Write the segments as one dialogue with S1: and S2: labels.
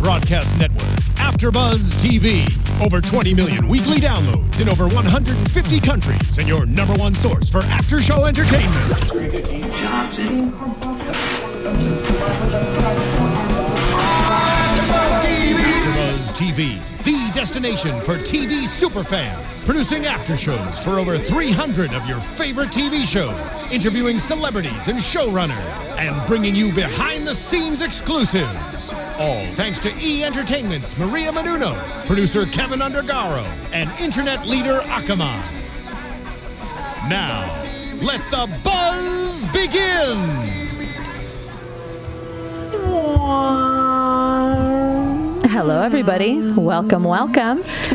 S1: broadcast network, AFTERBUZZ TV. Over 20 million weekly downloads in over 150 countries, and your number one source for after-show entertainment. AFTERBUZZ TV, the destination for TV superfans. Producing after shows for over 300 of your favorite TV shows. Interviewing celebrities and showrunners. And bringing you behind-the-scenes exclusives. All thanks to E! Entertainment's Maria Menounos, producer Kevin Undergaro, and internet leader Akamai. Now, let the buzz begin!
S2: Hello, everybody. Welcome.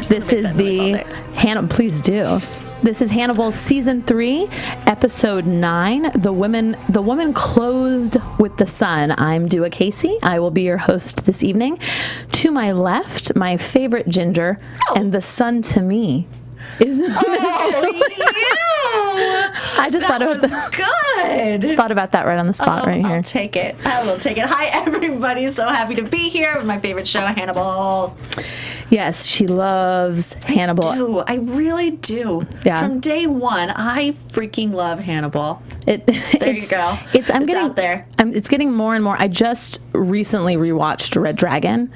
S2: This is the Hannibal. Please do. This is Hannibal Season 3, Episode 9, The Woman Clothed with the Sun. I'm Dua Kaissi. I will be your host this evening. To my left, my favorite ginger, and the sun to me is I just thought about that right on the spot right here.
S3: I'll take it. I will take it. Hi, everybody. So happy to be here with my favorite show, Hannibal.
S2: Yes, she loves Hannibal.
S3: I really do.
S2: Yeah.
S3: From day one, I freaking love Hannibal. There you go.
S2: It's
S3: out there.
S2: It's getting more and more. I just recently rewatched Red Dragon.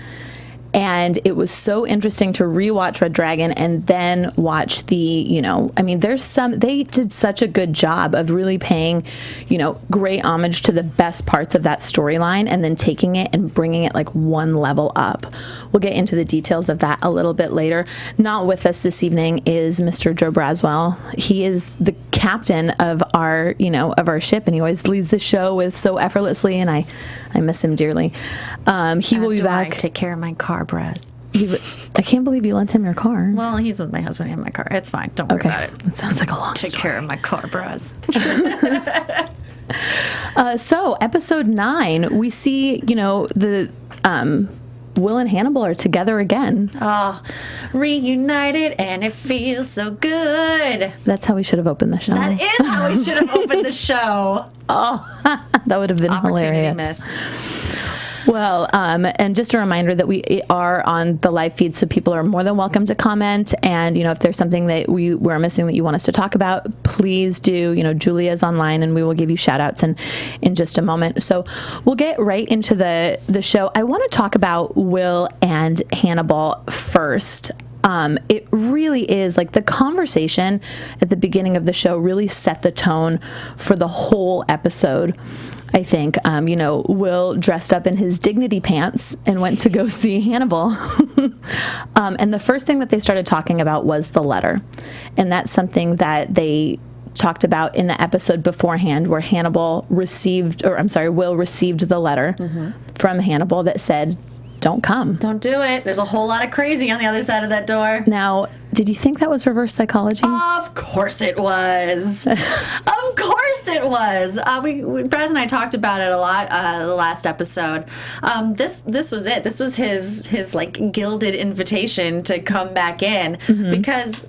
S2: And it was so interesting to rewatch Red Dragon and then watch they did such a good job of really paying, great homage to the best parts of that storyline and then taking it and bringing it like one level up. We'll get into the details of that a little bit later. Not with us this evening is Mr. Joe Braswell. He is the captain of our ship, and he always leads the show with so effortlessly, and I miss him dearly. He will be back.
S3: Take care of my car, Braz.
S2: I can't believe you lent him your car.
S3: Well, he's with my husband in my car. It's fine. Don't worry about it.
S2: It sounds like a long
S3: story. Take care of my car, Braz.
S2: So, episode 9, we see, Will and Hannibal are together again.
S3: Oh, reunited, and it feels so good.
S2: That's how we should have opened the show.
S3: That is how we should have opened the show.
S2: Oh, that would have been hilarious.
S3: Missed.
S2: Well, and just a reminder that we are on the live feed, so people are more than welcome to comment. And, if there's something that we're missing that you want us to talk about, please do. Julia's online, and we will give you shout-outs in just a moment. So we'll get right into the show. I want to talk about Will and Hannibal first. It really is like the conversation at the beginning of the show really set the tone for the whole episode. I think, Will dressed up in his dignity pants and went to go see Hannibal. And the first thing that they started talking about was the letter. And that's something that they talked about in the episode beforehand, where Will received the letter from Hannibal that said, "Don't come.
S3: Don't do it. There's a whole lot of crazy on the other side of that door."
S2: Now, did you think that was reverse psychology?
S3: Of course it was. Of course it was. Braz and I talked about it a lot the last episode. This was it. This was his like gilded invitation to come back in, because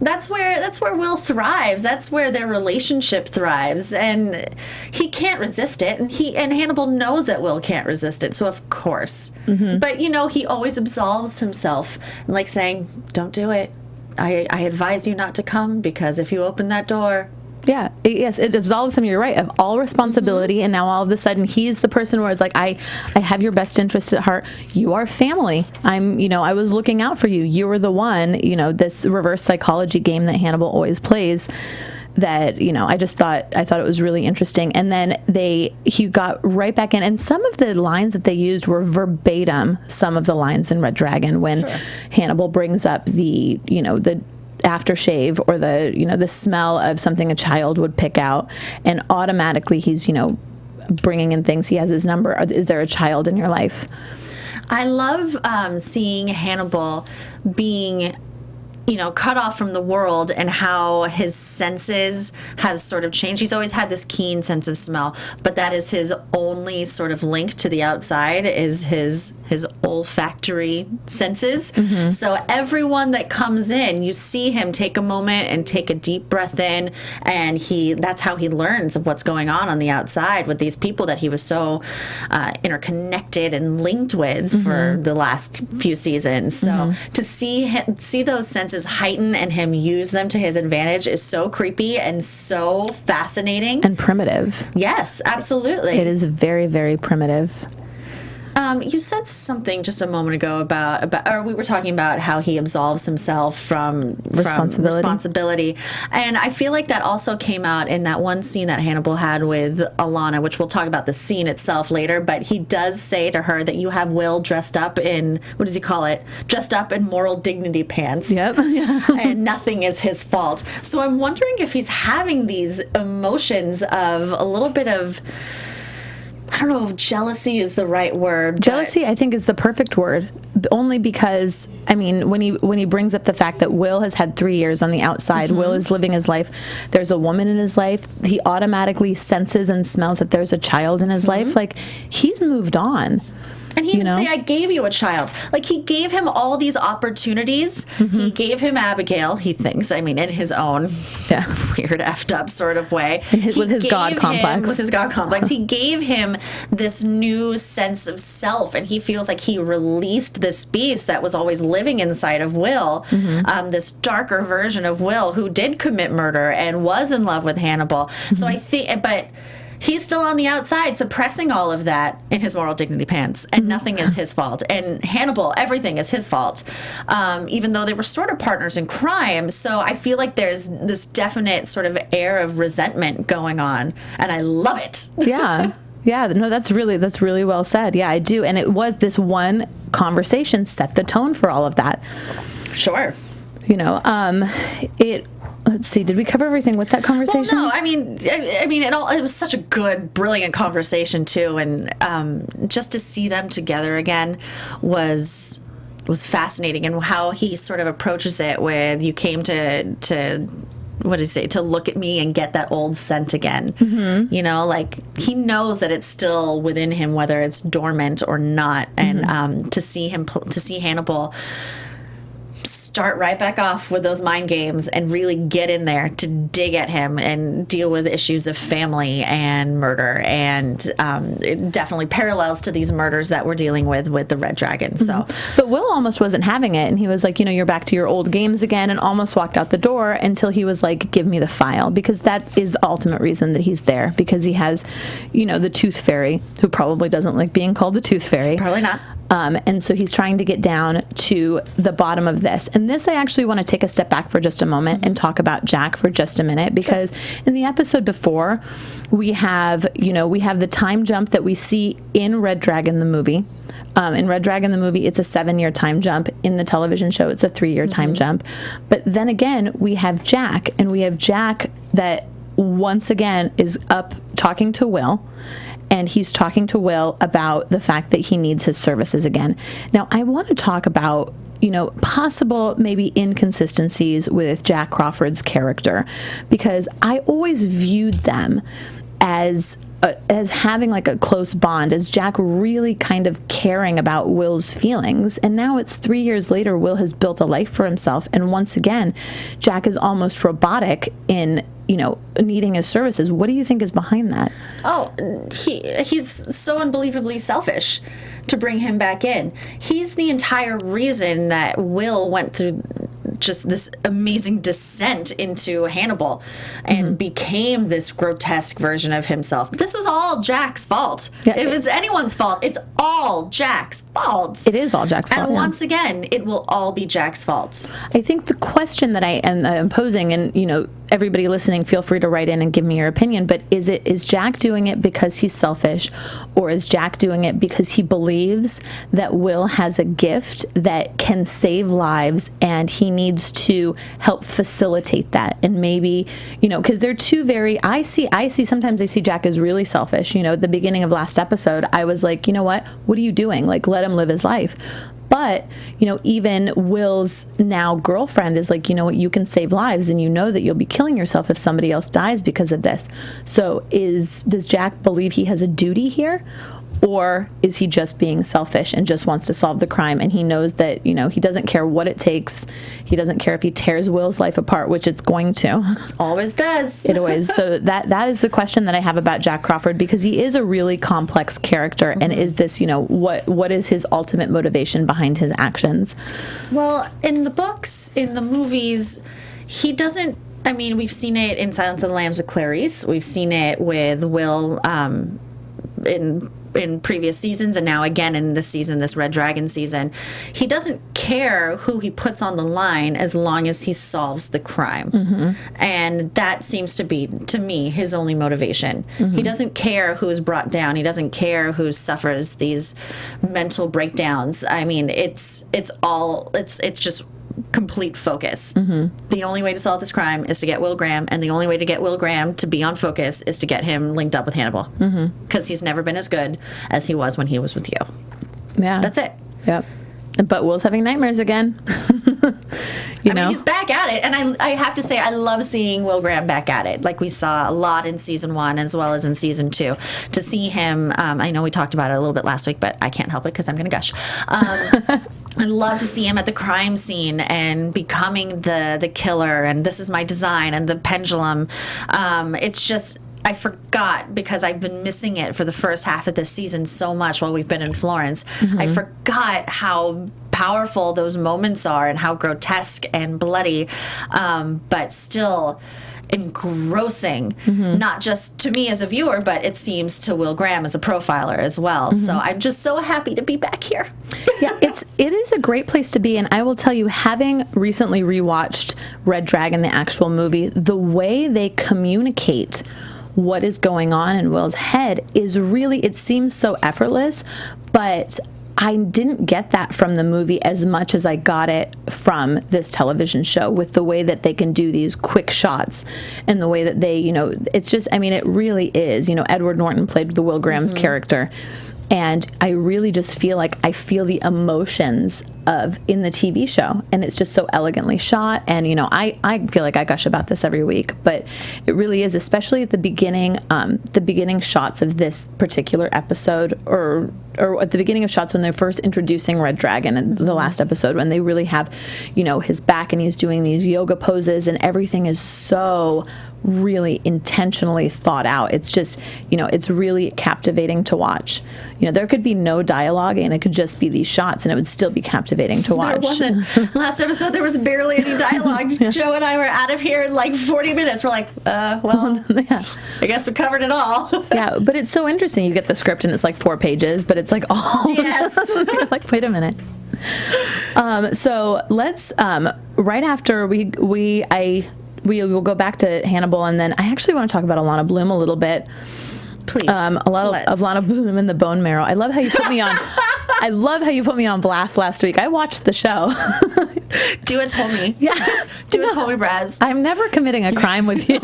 S3: that's where Will thrives. That's where their relationship thrives, and he can't resist it. And Hannibal knows that Will can't resist it. So of course, but he always absolves himself, like saying, "Don't do it. I advise you not to come, because if you open that door."
S2: Yeah, yes, it absolves him, you're right, of all responsibility, and now all of a sudden he's the person where it's like, I have your best interest at heart. You are family. I was looking out for you. You were the one, this reverse psychology game that Hannibal always plays that, I thought it was really interesting. And then he got right back in, and some of the lines that they used were verbatim some of the lines in Red Dragon when Hannibal brings up the aftershave or the smell of something a child would pick out, and automatically he's bringing in things. He has his number. Is there a child in your life?
S3: I love seeing Hannibal being cut off from the world, and how his senses have sort of changed. He's always had this keen sense of smell, but that is his only sort of link to the outside, is his olfactory senses. So everyone that comes in, you see him take a moment and take a deep breath in, and that's how he learns of what's going on the outside with these people that he was so interconnected and linked with for the last few seasons. So to see those senses heighten and him use them to his advantage is so creepy and so fascinating.
S2: And primitive.
S3: Yes, absolutely.
S2: It is very, very primitive.
S3: You said something just a moment ago about, or we were talking about how he absolves himself from responsibility. And I feel like that also came out in that one scene that Hannibal had with Alana, which we'll talk about the scene itself later, but he does say to her that you have Will dressed up in, what does he call it? Dressed up in moral dignity pants.
S2: Yep.
S3: And nothing is his fault. So I'm wondering if he's having these emotions of a little bit of, I don't know if jealousy is the right word.
S2: Jealousy, I think, is the perfect word. Only because, I mean, when he brings up the fact that Will has had 3 years on the outside, Will is living his life. There's a woman in his life. He automatically senses and smells that there's a child in his life. Like, he's moved on.
S3: And he didn't say, I gave you a child. Like, he gave him all these opportunities. He gave him Abigail, he thinks, I mean, in his own weird effed up sort of way.
S2: With his God complex.
S3: With his God complex. He gave him this new sense of self, and he feels like he released this beast that was always living inside of Will, this darker version of Will who did commit murder and was in love with Hannibal. So I think, but he's still on the outside suppressing all of that in his moral dignity pants, and nothing is his fault. And Hannibal, everything is his fault, even though they were sort of partners in crime. So I feel like there's this definite sort of air of resentment going on, and I love it.
S2: Yeah. No, that's really well said. Yeah, I do. And it was this one conversation set the tone for all of that.
S3: Sure.
S2: Let's see. Did we cover everything with that conversation?
S3: Well, no. I mean, it was such a good, brilliant conversation too, and just to see them together again was fascinating, and how he sort of approaches it with, you came to what did he say, to look at me and get that old scent again. Like, he knows that it's still within him, whether it's dormant or not, and to see Hannibal start right back off with those mind games and really get in there to dig at him and deal with issues of family and murder, and it definitely parallels to these murders that we're dealing with the Red Dragon. So,
S2: but Will almost wasn't having it, and he was like, you're back to your old games again, and almost walked out the door until he was like, give me the file, because that is the ultimate reason that he's there, because he has, the Tooth Fairy, who probably doesn't like being called the Tooth Fairy.
S3: Probably not.
S2: And so he's trying to get down to the bottom of this. And this, I actually want to take a step back for just a moment and talk about Jack for just a minute, because in the episode before, we have the time jump that we see in Red Dragon the movie. In Red Dragon the movie, it's a 7-year time jump. In the television show, it's a 3-year time jump. But then again, we have Jack, and we have Jack that once again is up talking to Will. And he's talking to Will about the fact that he needs his services again. Now, I want to talk about, possible maybe inconsistencies with Jack Crawford's character, because I always viewed them as having like a close bond, as Jack really kind of caring about Will's feelings. And now it's 3 years later, Will has built a life for himself. And once again, Jack is almost robotic in needing his services. What do you think is behind that?
S3: Oh, he's so unbelievably selfish to bring him back in. He's the entire reason that Will went through just this amazing descent into Hannibal and became this grotesque version of himself. This was all Jack's fault. Yeah, if it's anyone's fault, it's all Jack's fault.
S2: It is all Jack's fault.
S3: And once again, it will all be Jack's fault.
S2: I think the question that I am posing, and everybody listening, feel free to write in and give me your opinion, but is Jack doing it because he's selfish, or is Jack doing it because he believes that Will has a gift that can save lives, and he needs to help facilitate that? And maybe, because they're two very, sometimes I see Jack as really selfish. At the beginning of last episode, I was like, what are you doing? Like, let him live his life. But, even Will's now girlfriend is like, you know what, you can save lives, and you know that you'll be killing yourself if somebody else dies because of this. So does Jack believe he has a duty here? Or is he just being selfish and just wants to solve the crime? And he knows that, he doesn't care what it takes. He doesn't care if he tears Will's life apart, which it's going to.
S3: Always does.
S2: It always. So that is the question that I have about Jack Crawford, because he is a really complex character. And is this, what is his ultimate motivation behind his actions? Well,
S3: in the books, in the movies, he doesn't. I mean, we've seen it in Silence of the Lambs with Clarice. We've seen it with Will in previous seasons, and now again in this season, this Red Dragon season. He doesn't care who he puts on the line as long as he solves the crime. And that seems to be, to me, his only motivation. He doesn't care who is brought down. He doesn't care who suffers these mental breakdowns. I mean, it's just complete focus. The only way to solve this crime is to get Will Graham, and the only way to get Will Graham to be on focus is to get him linked up with Hannibal, because he's never been as good as he was when he was with you.
S2: Yeah,
S3: that's it.
S2: Yep. But Will's having nightmares again. I mean,
S3: he's back at it, and I have to say, I love seeing Will Graham back at it. Like we saw a lot in season 1 as well as in season 2. To see him, I know we talked about it a little bit last week, but I can't help it because I'm going to gush. I love to see him at the crime scene and becoming the killer, and this is my design, and the pendulum. It's just, I forgot, because I've been missing it for the first half of this season so much while we've been in Florence. I forgot how powerful those moments are and how grotesque and bloody, but still engrossing, not just to me as a viewer, but it seems to Will Graham as a profiler as well. So I'm just so happy to be back here.
S2: Yeah, it is a great place to be, and I will tell you, having recently rewatched Red Dragon, the actual movie, the way they communicate what is going on in Will's head is really, it seems so effortless, but I didn't get that from the movie as much as I got it from this television show, with the way that they can do these quick shots and the way that they, it's just, I mean, it really is, Edward Norton played the Will Graham's character. And I really just feel like I feel the emotions in the TV show, and it's just so elegantly shot. And I feel like I gush about this every week, but it really is, especially at the beginning shots of this particular episode, or at the beginning of shots when they're first introducing Red Dragon in the last episode, when they really have his back and he's doing these yoga poses, and everything is so really intentionally thought out. It's just, it's really captivating to watch. There could be no dialogue and it could just be these shots, and it would still be captivating to watch.
S3: There wasn't. Last episode, there was barely any dialogue. Yeah. Joe and I were out of here in like 40 minutes. We're like, well, yeah. I guess we covered it all.
S2: Yeah, but it's so interesting. You get the script and it's like 4 pages, but it's like all.
S3: Yes.
S2: You're like, wait a minute. So let's, right after we will go back to Hannibal, and then I actually want to talk about Alana Bloom a little bit.
S3: Please.
S2: A lot of Alana Bloom in the bone marrow. I love how you put me on. I love how you put me on blast last week. I watched the show.
S3: Do it, told me.
S2: Yeah.
S3: Do it, told me, Braz.
S2: I'm never committing a crime with you.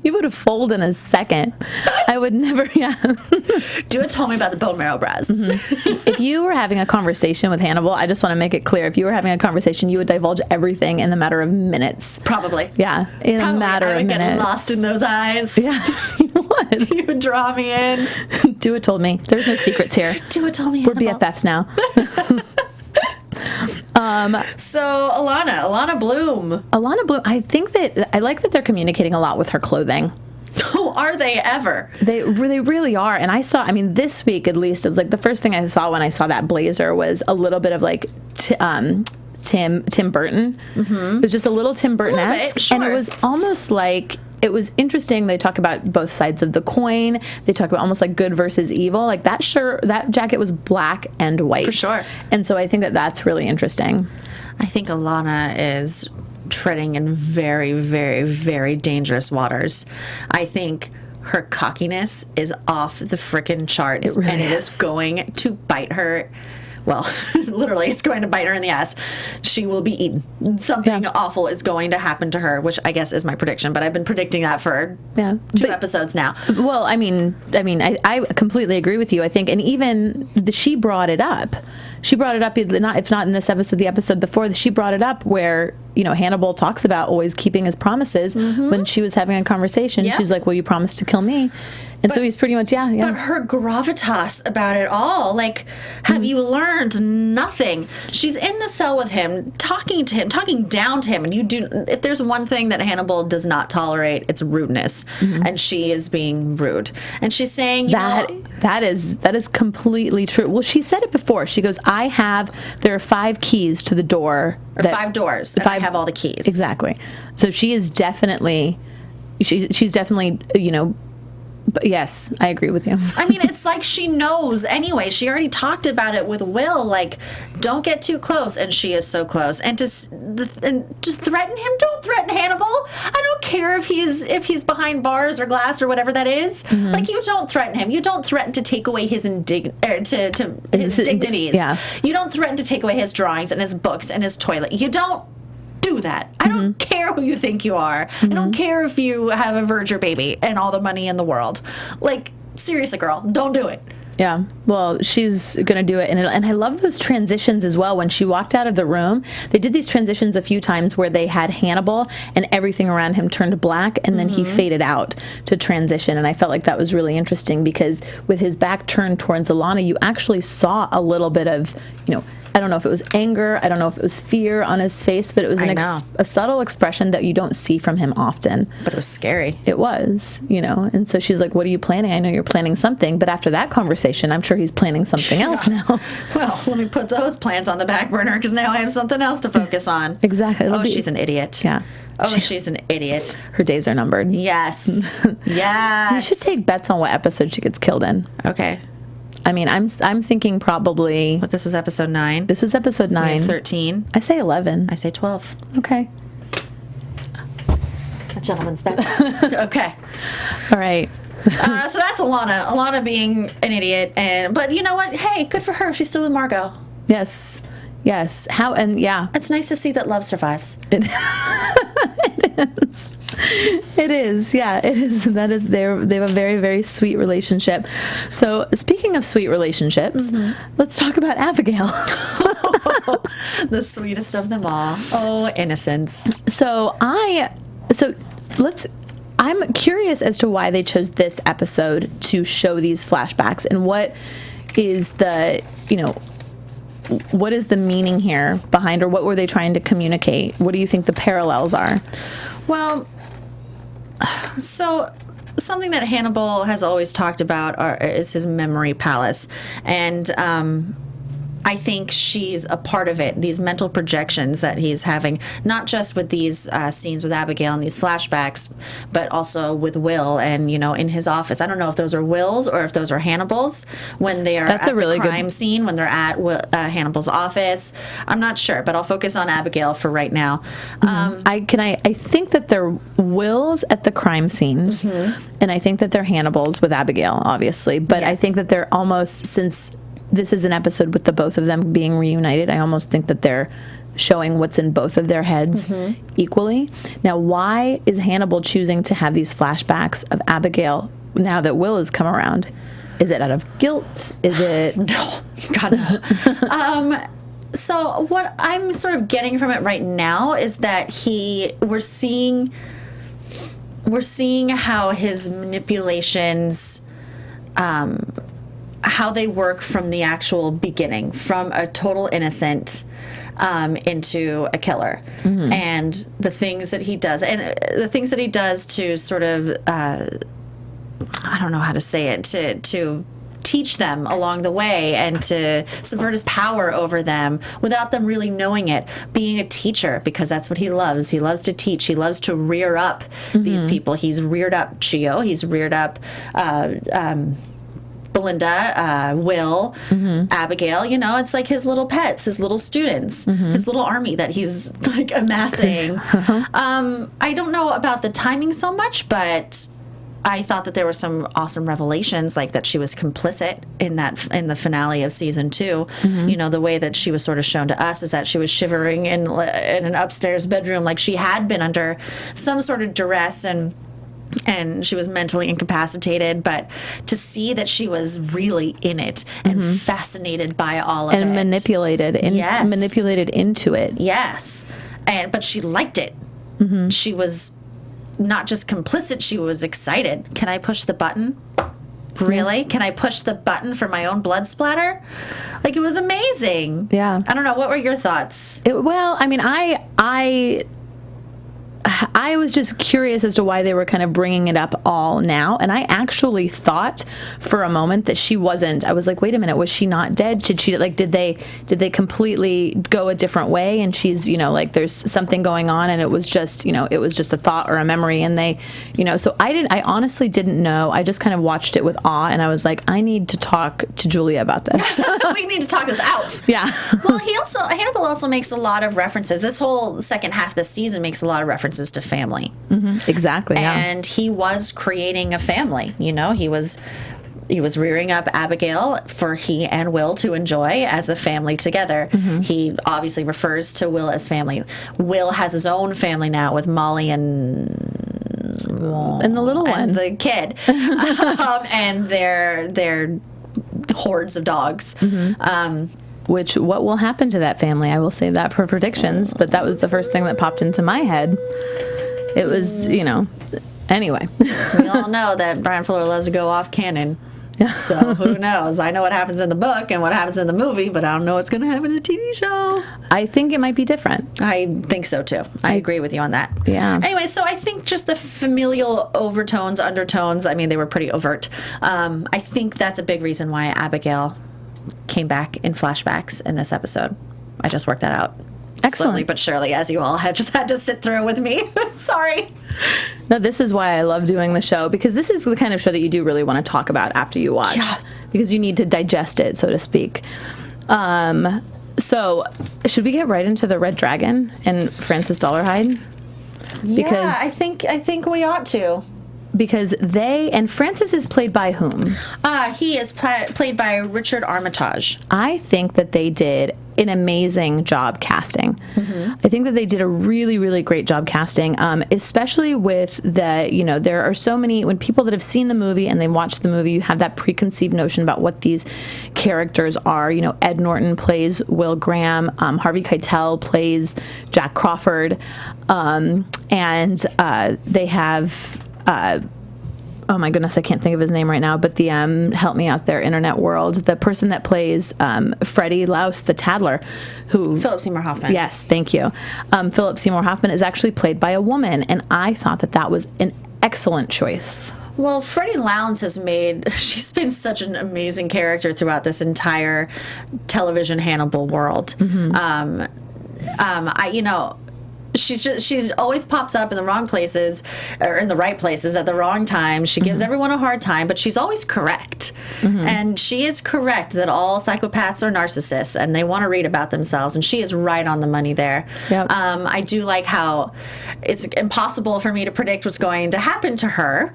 S2: You would have folded in a second. I would never. Yeah.
S3: Do it, told me about the bone marrow, Braz.
S2: If you were having a conversation with Hannibal, I just want to make it clear. If you were having a conversation, you would divulge everything in the matter of minutes.
S3: Probably.
S2: Yeah. In a matter of minutes. I would
S3: get lost in those eyes.
S2: Yeah. You would.
S3: You would draw me in.
S2: Do it, told me. There's no secrets here.
S3: Do it, told me.
S2: We're BFFs now.
S3: So Alana Bloom.
S2: I think that I like that they're communicating a lot with her clothing.
S3: Oh, are they ever?
S2: They really are. And this week at least, it's like the first thing I saw when I saw that blazer was a little bit of like Tim Burton. It was just a little Tim Burton-esque.
S3: Sure.
S2: And it was almost like, it was interesting. They talk about both sides of the coin. They talk about almost like good versus evil. Like that jacket was black and white.
S3: For sure.
S2: And so I think that that's really interesting.
S3: I think Alana is treading in very, very, very dangerous waters. I think her cockiness is off the frickin' charts.
S2: It really
S3: is going to bite her well, literally, it's going to bite her in the ass. She will be eaten. Something awful is going to happen to her, which I guess is my prediction, but I've been predicting that for 2 episodes now.
S2: Well, I mean, I completely agree with you, I think, and even she brought it up. She brought it up, if not in this episode, the episode before, she brought it up where, Hannibal talks about always keeping his promises. When she was having a conversation, she's like, well, you promised to kill me. And so he's pretty much, But
S3: her gravitas about it all, like, have you learned nothing? She's in the cell with him, talking down to him. And if there's one thing that Hannibal does not tolerate, it's rudeness. And she is being rude. And she's saying,
S2: that is completely true. Well, she said it before. She goes, there are 5 keys to the door.
S3: Or 5 doors. And I have all the keys.
S2: Exactly. So she is definitely, she's definitely, but yes, I agree with you.
S3: I mean, it's like she knows anyway. She already talked about it with Will, like, don't get too close. And she is so close. And to threaten him, don't threaten Hannibal. I don't care if he's behind bars or glass or whatever that is. Like, you don't threaten him. You don't threaten to take away his dignities.
S2: Yeah.
S3: You don't threaten to take away his drawings and his books and his toilet. You don't do that. I don't care who you think you are. I don't care if you have a Verger baby and all the money in the world. Like, seriously, girl, don't do it.
S2: Yeah, well, she's going to do it. And I love those transitions as well. When she walked out of the room, they did these transitions a few times where they had Hannibal and everything around him turned black, and then he faded out to transition. And I felt like that was really interesting because with his back turned towards Alana, you actually saw a little bit of, I don't know if it was anger, I don't know if it was fear on his face, but it was a subtle expression that you don't see from him often.
S3: But it was scary.
S2: It was, And so she's like, what are you planning? I know you're planning something. But after that conversation, I'm sure he's planning something else now.
S3: Well, let me put those plans on the back burner because now I have something else to focus on.
S2: Exactly.
S3: She's an idiot.
S2: Yeah.
S3: She's an idiot.
S2: Her days are numbered.
S3: Yes. Yes.
S2: You should take bets on what episode she gets killed in.
S3: Okay.
S2: I mean, I'm thinking probably...
S3: But this was episode 9.
S2: This was episode 9.
S3: We have 13.
S2: I say 11.
S3: I say 12.
S2: Okay.
S3: A gentleman's bet. Okay.
S2: All right.
S3: So that's Alana. Alana being an idiot. But you know what? Hey, good for her. She's still with Margot.
S2: Yes. Yes.
S3: It's nice to see that love survives.
S2: It is. It is, yeah, it is. They have a very, very sweet relationship. So, speaking of sweet relationships, let's talk about Abigail.
S3: The sweetest of them all. Oh, innocence.
S2: I'm curious as to why they chose this episode to show these flashbacks and what is the meaning here behind, or what were they trying to communicate? What do you think the parallels are?
S3: Well, so something that Hannibal has always talked about is his memory palace. And I think she's a part of it, these mental projections that he's having, not just with these scenes with Abigail and these flashbacks, but also with Will and, in his office. I don't know if those are Will's or if those are Hannibal's when they are at the crime scene, when they're at Hannibal's office. I'm not sure, but I'll focus on Abigail for right now.
S2: I think that they're Will's at the crime scenes, and I think that they're Hannibal's with Abigail, obviously. But yes. I think that they're almost, since this is an episode with the both of them being reunited, I almost think that they're showing what's in both of their heads equally. Now, why is Hannibal choosing to have these flashbacks of Abigail now that Will has come around? Is it out of guilt? Is it...
S3: No. God, no. So what I'm sort of getting from it right now is that we're seeing how his manipulations... how they work from the actual beginning, from a total innocent into a killer, and the things that he does, to sort of, I don't know how to say it, to teach them along the way and to subvert his power over them without them really knowing it. Being a teacher, because that's what he loves. He loves to teach. He loves to rear up these people. He's reared up Chio. He's reared up Belinda, Will, Abigail, it's like his little pets, his little students, his little army that he's like amassing. I don't know about the timing so much, but I thought that there were some awesome revelations, like that she was complicit in the finale of season 2. You know, the way that she was sort of shown to us is that she was shivering in an upstairs bedroom, like she had been under some sort of duress and she was mentally incapacitated, but to see that she was really in it and fascinated by all of it.
S2: And manipulated into it.
S3: Yes. But she liked it. She was not just complicit, she was excited. Can I push the button? Really? Can I push the button for my own blood splatter? Like, it was amazing.
S2: Yeah.
S3: I don't know. What were your thoughts?
S2: Well, I mean, I was just curious as to why they were kind of bringing it up all now. And I actually thought for a moment that she wasn't. I was like, wait a minute, was she not dead? Did they completely go a different way? And she's, you know, like there's something going on and it was just a thought or a memory. And they, you know, so I honestly didn't know. I just kind of watched it with awe and I was like, I need to talk to Julia about this.
S3: We need to talk this out.
S2: Yeah.
S3: Well, Hannibal also makes a lot of references. This whole second half of the season makes a lot of references to family.
S2: Exactly. Yeah.
S3: And he was creating a family. You know, he was rearing up Abigail for he and Will to enjoy as a family together. He obviously refers to Will as family. Will has his own family now with Molly and
S2: the little one,
S3: and the kid, and their hordes of dogs.
S2: Which, what will happen to that family? I will save that for predictions, but that was the first thing that popped into my head. It was, you know, anyway.
S3: We all know that Bryan Fuller loves to go off canon. So who knows? I know what happens in the book and what happens in the movie, but I don't know what's going to happen in the TV show.
S2: I think it might be different.
S3: I think so, too. I agree with you on that.
S2: Yeah.
S3: Anyway, so I think just the familial overtones, undertones, I mean, they were pretty overt. I think that's a big reason why Abigail came back in flashbacks in this episode. I just worked that out.
S2: Excellent.
S3: Slowly but surely, as you all had to sit through with me. Sorry.
S2: No, this is why I love doing the show, because this is the kind of show that you do really want to talk about after you watch.
S3: Yeah.
S2: Because you need to digest it, so to speak. So, should we get right into the Red Dragon and Francis Dolarhyde?
S3: Yeah, I think we ought to.
S2: Because Francis is played by whom?
S3: He is played by Richard Armitage.
S2: I think that they did an amazing job casting. I think that they did a really, really great job casting, especially with there are so many, when people that have seen the movie and they watch the movie, you have that preconceived notion about what these characters are. You know, Ed Norton plays Will Graham, Harvey Keitel plays Jack Crawford, and they have... oh my goodness, I can't think of his name right now, but the help me out there, internet world, the person that plays Freddie Louse, the Tattler, who...
S3: Philip Seymour Hoffman.
S2: Yes, thank you. Philip Seymour Hoffman is actually played by a woman, and I thought that was an excellent choice.
S3: Well, Freddie Lounds she's been such an amazing character throughout this entire television Hannibal world. She's always pops up in the wrong places or in the right places at the wrong time. She gives everyone a hard time, but she's always correct. And she is correct that all psychopaths are narcissists and they want to read about themselves. And she is right on the money there.
S2: Yep.
S3: I do like how it's impossible for me to predict what's going to happen to her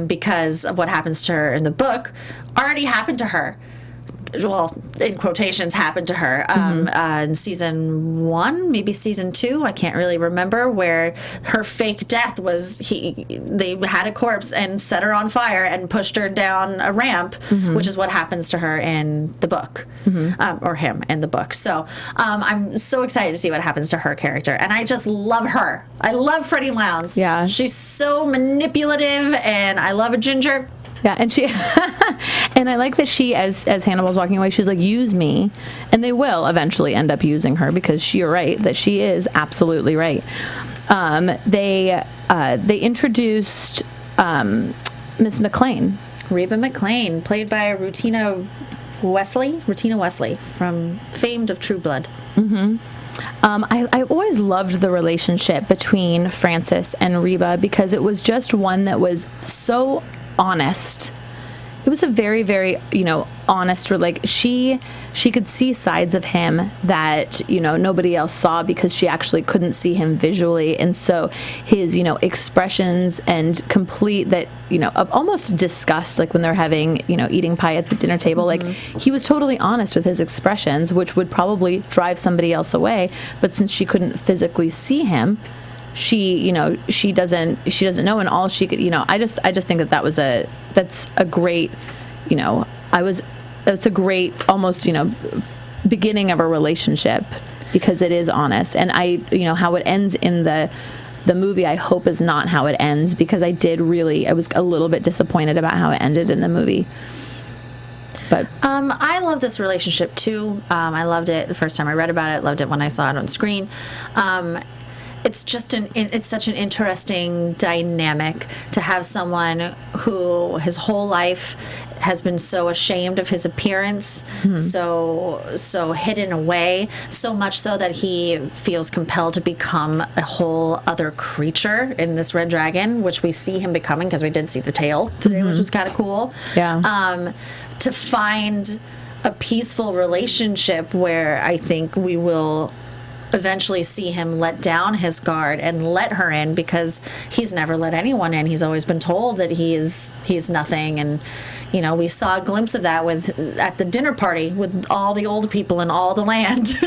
S3: because of what happens to her in the book already happened to her. Well, in quotations, happened to her in season 1, maybe season 2. I can't really remember, where her fake death was they had a corpse and set her on fire and pushed her down a ramp, which is what happens to her in the book, or him in the book. So I'm so excited to see what happens to her character, and I just love her. I love Freddie Lounds.
S2: Yeah,
S3: she's so manipulative, and I love a ginger.
S2: Yeah, and she, and I like that she, as Hannibal's walking away, she's like, use me, and they will eventually end up using her because you're right that she is absolutely right. They introduced Miss Mcclane,
S3: Reba Mcclane, played by Rutina Wesley from famed of True Blood.
S2: I always loved the relationship between Francis and Reba because it was just one that was so honest a very, very, honest, like she could see sides of him that, nobody else saw because she actually couldn't see him visually. And so his, expressions and complete that, of almost disgust, like when they're having, eating pie at the dinner table, like he was totally honest with his expressions, which would probably drive somebody else away. But since she couldn't physically see him, she doesn't know, and all she could, I just think that's a great, that's a great almost, beginning of a relationship, because it is honest. And how it ends in the movie, I hope is not how it ends, because I was a little bit disappointed about how it ended in the movie. But
S3: I love this relationship too. I loved it the first time I read about it. Loved it when I saw it on screen. It's just it's such an interesting dynamic to have someone who his whole life has been so ashamed of his appearance, so hidden away, so much so that he feels compelled to become a whole other creature in this red dragon, which we see him becoming, because we did see the tail today, which was kind of cool.
S2: Yeah.
S3: To find a peaceful relationship where I think we will eventually see him let down his guard and let her in, because he's never let anyone in. He's always been told that he's nothing. And we saw a glimpse of that at the dinner party with all the old people in all the land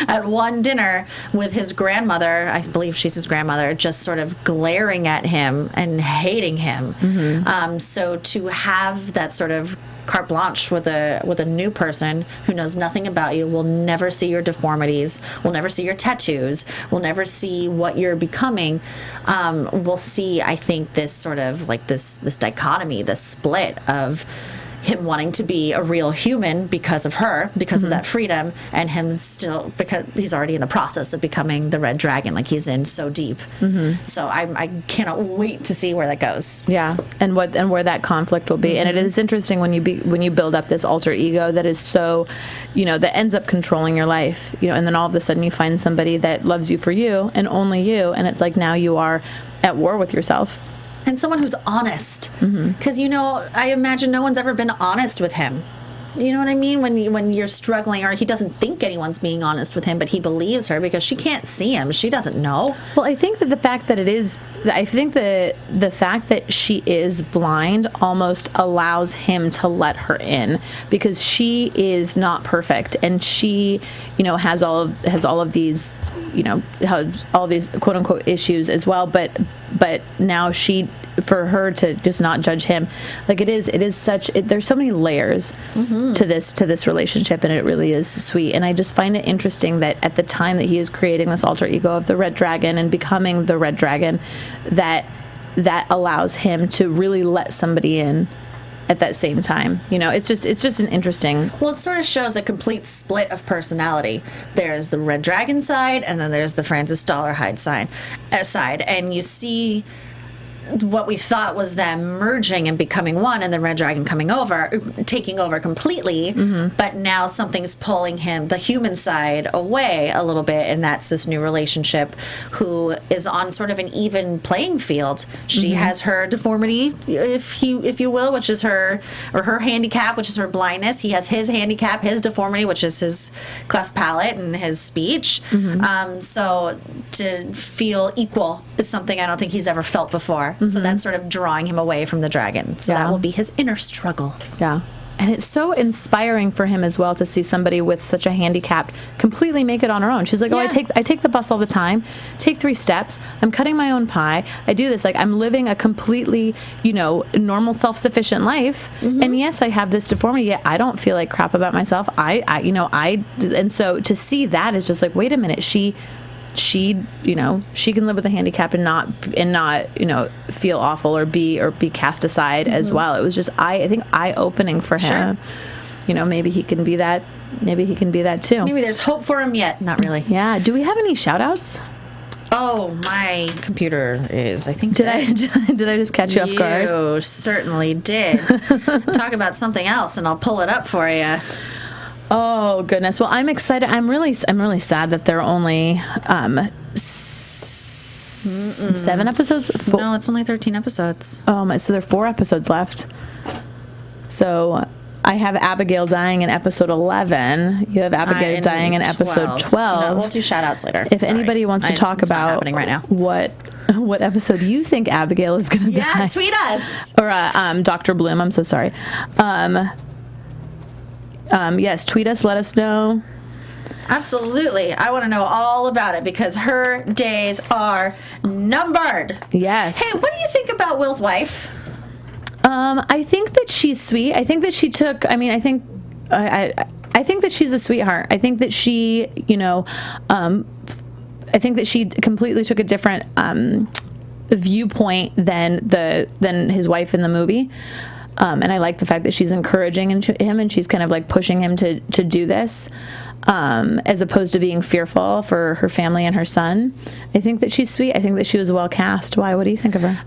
S3: at one dinner, with his grandmother, I believe she's his grandmother, just sort of glaring at him and hating him. So to have that sort of carte blanche with a new person who knows nothing about you, will never see your deformities, will never see your tattoos, will never see what you're becoming, will see, I think, this sort of like this dichotomy, this split of him wanting to be a real human because of her, because of that freedom, and him still, because he's already in the process of becoming the red dragon, like he's in so deep. So I cannot wait to see where that goes.
S2: Yeah, and where that conflict will be. And it is interesting when you build up this alter ego that is so, that ends up controlling your life, and then all of a sudden you find somebody that loves you for you and only you, and it's like now you are at war with yourself.
S3: And someone who's honest. Because, I imagine no one's ever been honest with him. You know what I mean? When you're struggling, or he doesn't think anyone's being honest with him, but he believes her because she can't see him. She doesn't know.
S2: Well, I think that the fact that she is blind almost allows him to let her in, because she is not perfect, and she, has all of these, has all of these quote unquote issues as well. But now for her to just not judge him, like there's so many layers to this relationship, and it really is sweet. And I just find it interesting that at the time that he is creating this alter ego of the red dragon and becoming the red dragon, that allows him to really let somebody in at that same time. It's just an interesting.
S3: Well, it sort of shows a complete split of personality. There's the red dragon side, and then there's the Francis Dolarhyde side, and you see what we thought was them merging and becoming one, and the red dragon taking over completely. But now something's pulling him, the human side, away a little bit, and that's this new relationship who is on sort of an even playing field. She has her deformity, if you will, which is her handicap, which is her blindness. He has his handicap, his deformity, which is his cleft palate and his speech. So to feel equal is something I don't think he's ever felt before. So that's sort of drawing him away from the dragon. So that will be his inner struggle.
S2: Yeah. And it's so inspiring for him as well to see somebody with such a handicap completely make it on her own. She's like, I take the bus all the time, take 3 steps, I'm cutting my own pie, I do this, like I'm living a completely, normal self-sufficient life. And yes, I have this deformity, yet I don't feel like crap about myself. And so to see that is just like, wait a minute, she can live with a handicap and not feel awful or be cast aside as well. It was just I think eye-opening for him. Maybe he can be that. Maybe he can be that too.
S3: Maybe there's hope for him yet. Not really.
S2: Yeah. Do we have any shout-outs?
S3: Oh, my computer is, I think.
S2: Did I just catch you off guard?
S3: You certainly did. Talk about something else and I'll pull it up for you.
S2: Oh goodness! Well, I'm excited. I'm really sad that there are only 7 episodes.
S3: No, it's only 13 episodes.
S2: Oh my! So there are 4 episodes left. So I have Abigail dying in episode 11. You have Abigail dying in episode 12.
S3: No, we'll do shout-outs later.
S2: If anybody wants to talk about
S3: happening right now.
S2: what episode you think Abigail is going to die.
S3: Yeah, tweet us.
S2: Or Dr. Bloom, I'm so sorry. Yes, tweet us, let us know.
S3: Absolutely. I want to know all about it because her days are numbered.
S2: Yes.
S3: Hey, what do you think about Will's wife?
S2: I think that she's sweet. I think that she took, I think that she's a sweetheart. I think that she, I think that she completely took a different viewpoint than his wife in the movie. And I like the fact that she's encouraging him and she's kind of like pushing him to do this, as opposed to being fearful for her family and her son. I think that she's sweet. I think that she was well cast. Why? What do you think of her?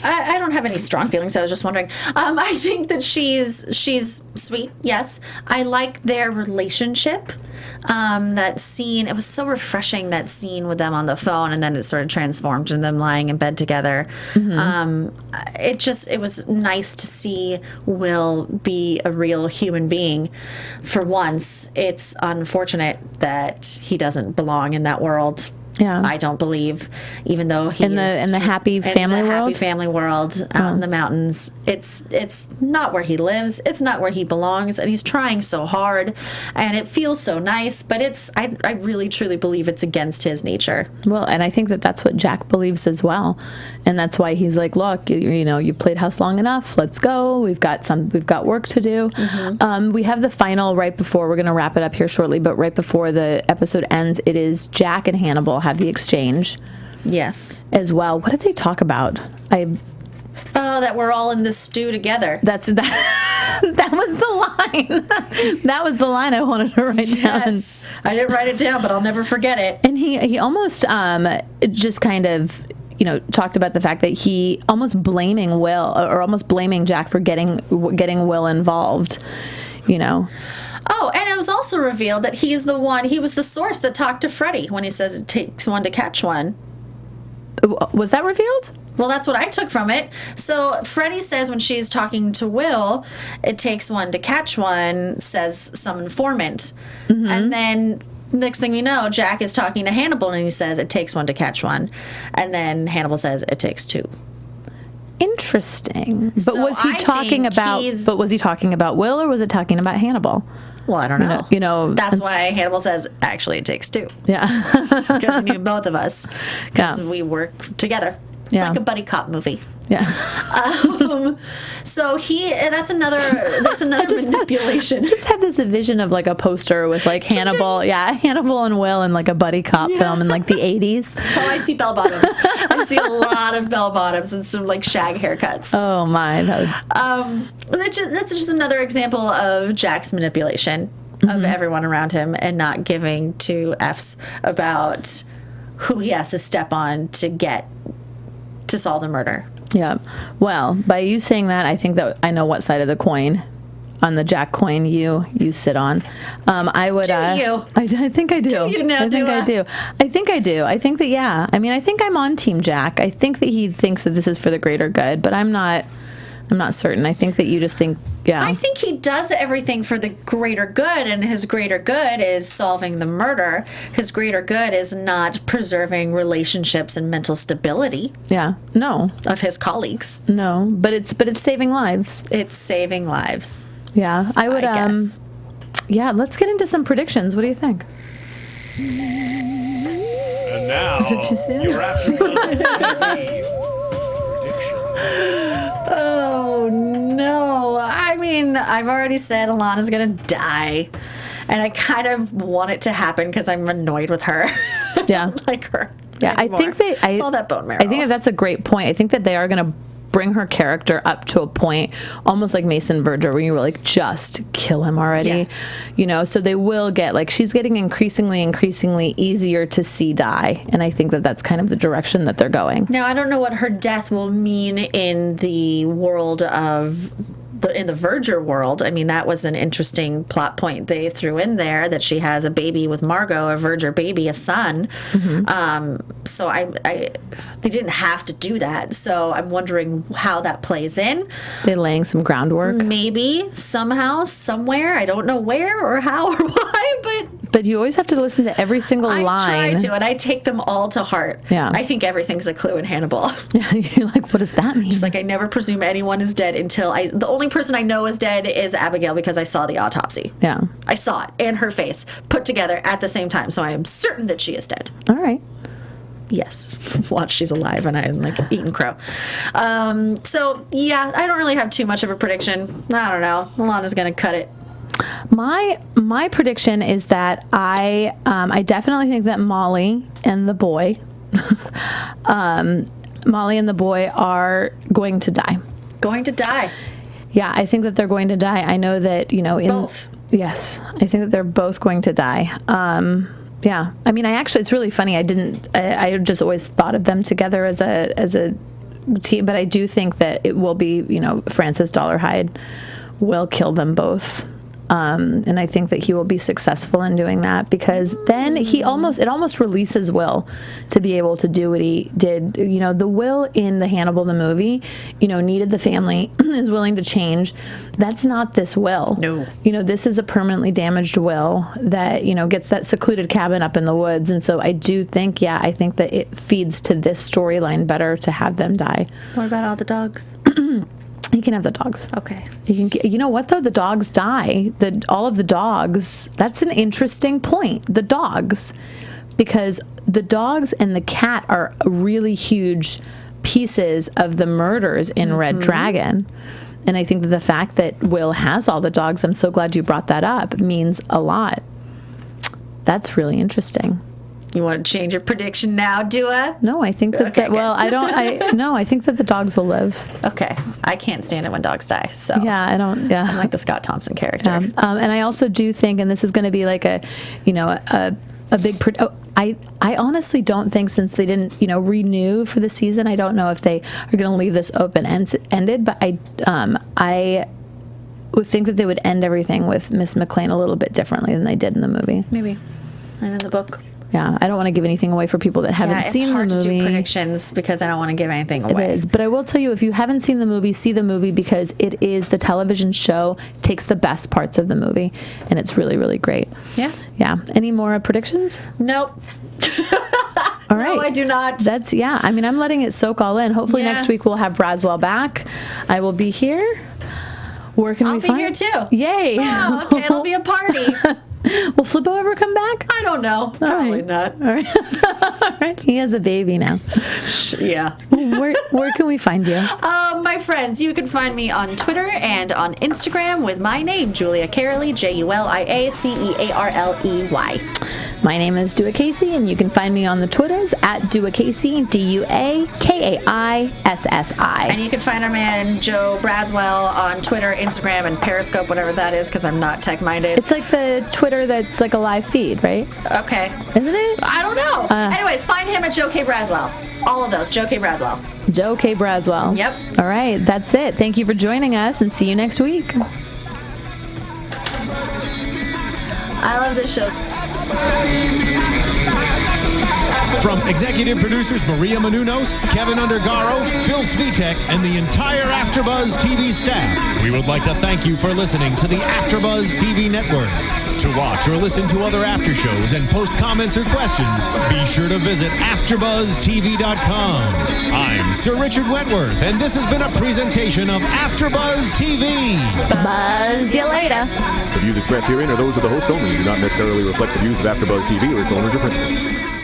S3: I don't have any strong feelings. I was just wondering. I think that she's sweet. Yes. I like their relationship. That scene, it was so refreshing, that scene with them on the phone, and then it sort of transformed into them lying in bed together. Mm-hmm. It was nice to see Will be a real human being for once. It's unfortunate that he doesn't belong in that world.
S2: Yeah,
S3: I don't believe, even though he
S2: in the happy family world.
S3: Happy family world out in the mountains. It's not where he lives. It's not where he belongs, and he's trying so hard, and it feels so nice. But I really truly believe it's against his nature.
S2: Well, and I think that that's what Jack believes as well, and that's why he's like, look, you've played house long enough. Let's go. We've got work to do. Mm-hmm. We have the final right before we're going to wrap it up here shortly, but right before the episode ends, it is Jack and Hannibal have the exchange.
S3: Yes.
S2: As well. What did they talk about?
S3: That we're all in this stew together.
S2: That was the line. That was the line I wanted to write down.
S3: Yes. I didn't write it down, but I'll never forget it.
S2: And he almost just kind of talked about the fact that he almost blaming Will or almost blaming Jack for getting Will involved.
S3: Oh, and it was also revealed that he was the source that talked to Freddie when he says it takes one to catch one.
S2: Was that revealed?
S3: Well, that's what I took from it. So Freddie says when she's talking to Will, it takes one to catch one, says some informant. Mm-hmm. And then next thing we know, Jack is talking to Hannibal and he says it takes one to catch one. And then Hannibal says it takes two.
S2: Interesting. But was he talking about Will or was it talking about Hannibal?
S3: Well, I don't know. That's why Hannibal says, actually, it takes two.
S2: Yeah.
S3: Because he knew both of us. Because we work together. It's like a buddy cop movie.
S2: Yeah.
S3: So that's another manipulation.
S2: I just had this vision of like a poster with like Hannibal. Yeah, Hannibal and Will in like a buddy cop film in like the 80s.
S3: Oh, I see bell bottoms. I see a lot of bell bottoms and some like shag haircuts.
S2: Oh my.
S3: That's just another example of Jack's manipulation of everyone around him and not giving two F's about who he has to step on to solve the murder.
S2: Yeah. Well, by you saying that, I think that I know what side of the coin, on the Jack coin, you sit on. I would. Do you? I think I do.
S3: Do you now?
S2: I think I do. I think I do. I think that I think I'm on Team Jack. I think that he thinks that this is for the greater good, but I'm not certain. I think that you just think. Yeah.
S3: I think he does everything for the greater good, and his greater good is solving the murder. His greater good is not preserving relationships and mental stability.
S2: Yeah. No.
S3: Of his colleagues.
S2: No, but it's saving lives.
S3: It's saving lives.
S2: Yeah. I would
S3: guess.
S2: Yeah, let's get into some predictions. What do you think?
S1: And now,
S2: is it too soon?
S1: Your AFTERBUZZ TV prediction.
S3: Oh, no. I mean, I've already said Alana's going to die. And I kind of want it to happen because I'm annoyed with her.
S2: Yeah.
S3: I don't like her.
S2: Yeah,
S3: anymore.
S2: I think that
S3: it's all that bone marrow.
S2: I think that's a great point. I think that they are going to bring her character up to a point almost like Mason Verger where you were like, just kill him already. Yeah. So they will get like, she's getting increasingly easier to see die. And I think that that's kind of the direction that they're going.
S3: Now, I don't know what her death will mean in the world of in the Verger world, I mean, that was an interesting plot point they threw in there, that she has a baby with Margot, a Verger baby, a son. So they didn't have to do that. So I'm wondering how that plays in.
S2: They're laying some groundwork.
S3: Maybe somehow, somewhere. I don't know where or how or why,
S2: but you always have to listen to every single line.
S3: I try to, and I take them all to heart.
S2: Yeah.
S3: I think everything's a clue in Hannibal.
S2: Yeah, you're like, what does that mean?
S3: Just like, I never presume anyone is dead until the only person I know is dead is Abigail, because I saw the autopsy.
S2: Yeah.
S3: I saw it, and her face put together at the same time, so I am certain that she is dead.
S2: All right.
S3: Yes. Watch, she's alive, and I'm like eating crow. So yeah, I don't really have too much of a prediction. I don't know. Alana's gonna cut it.
S2: My prediction is that I definitely think that Molly and the boy are going to die.
S3: Going to die.
S2: Yeah, I think that they're going to die. I know that,
S3: both.
S2: Yes, I think that they're both going to die. Yeah, I mean, it's really funny. I just always thought of them together as a team, but I do think that it will be, Francis Dolarhyde will kill them both. And I think that he will be successful in doing that, because then it almost releases Will to be able to do what he did. The Will in the Hannibal the movie, needed the family, is willing to change. That's not this Will.
S3: No.
S2: This is a permanently damaged Will that, gets that secluded cabin up in the woods. And so I do think, I think that it feeds to this storyline better to have them die.
S3: What about all the dogs?
S2: You can have the dogs.
S3: Okay.
S2: You know what, though? The dogs die. All of the dogs, that's an interesting point. The dogs. Because the dogs and the cat are really huge pieces of the murders in Red Dragon. And I think that the fact that Will has all the dogs, I'm so glad you brought that up, means a lot. That's really interesting.
S3: You want to change your prediction now, Dua?
S2: No, I think that, I think that the dogs will live.
S3: Okay. I can't stand it when dogs die, so.
S2: Yeah, I'm
S3: like the Scott Thompson character.
S2: And I also do think, and this is going to be like a big, I honestly don't think, since they didn't, renew for the season, I don't know if they are going to leave this open-ended, but I would think that they would end everything with Miss Mcclane a little bit differently than they did in the movie.
S3: Maybe. And in the book.
S2: Yeah, I don't want to give anything away for people that haven't seen the movie.
S3: It's hard to do predictions because I don't want to give anything away.
S2: It is, but I will tell you, if you haven't seen the movie, see the movie, because it is the television show, takes the best parts of the movie, and it's really, really great.
S3: Yeah.
S2: Yeah. Any more predictions?
S3: Nope.
S2: All right.
S3: No, I do not.
S2: I'm letting it soak all in. Hopefully next week we'll have Braswell back. I will be here. Where can we find?
S3: I'll be here too.
S2: Yay.
S3: Oh, okay, it'll be a party.
S2: Will Flippo ever come back?
S3: I don't know. Probably not.
S2: All right. All right. He has a baby now.
S3: Yeah.
S2: Where can we find you?
S3: My friends, you can find me on Twitter and on Instagram with my name, Julia Cearley, JuliaCearley.
S2: My name is Dua Kaissi, and you can find me on the Twitters at Dua Kaissi, DuaKaissi.
S3: And you can find our man Joe Braswell on Twitter, Instagram, and Periscope, whatever that is, because I'm not tech-minded.
S2: It's like the Twitter that's like a live feed, right?
S3: Okay.
S2: Isn't it?
S3: I don't know. Anyways, find him at Joe K. Braswell. All of those, Joe K. Braswell.
S2: Joe K. Braswell.
S3: Yep.
S2: All right, that's it. Thank you for joining us, and see you next week.
S3: I love this show.
S1: From executive producers Maria Menounos, Kevin Undergaro, Phil Svitek, and the entire AfterBuzz TV staff, we would like to thank you for listening to the AfterBuzz TV network. To watch or listen to other after shows and post comments or questions, be sure to visit AfterBuzzTV.com. I'm Sir Richard Wentworth, and this has been a presentation of AfterBuzz TV.
S2: Buzz you later.
S4: The views expressed herein are those of the hosts only and do not necessarily reflect the views of AfterBuzz TV or its owners or principals.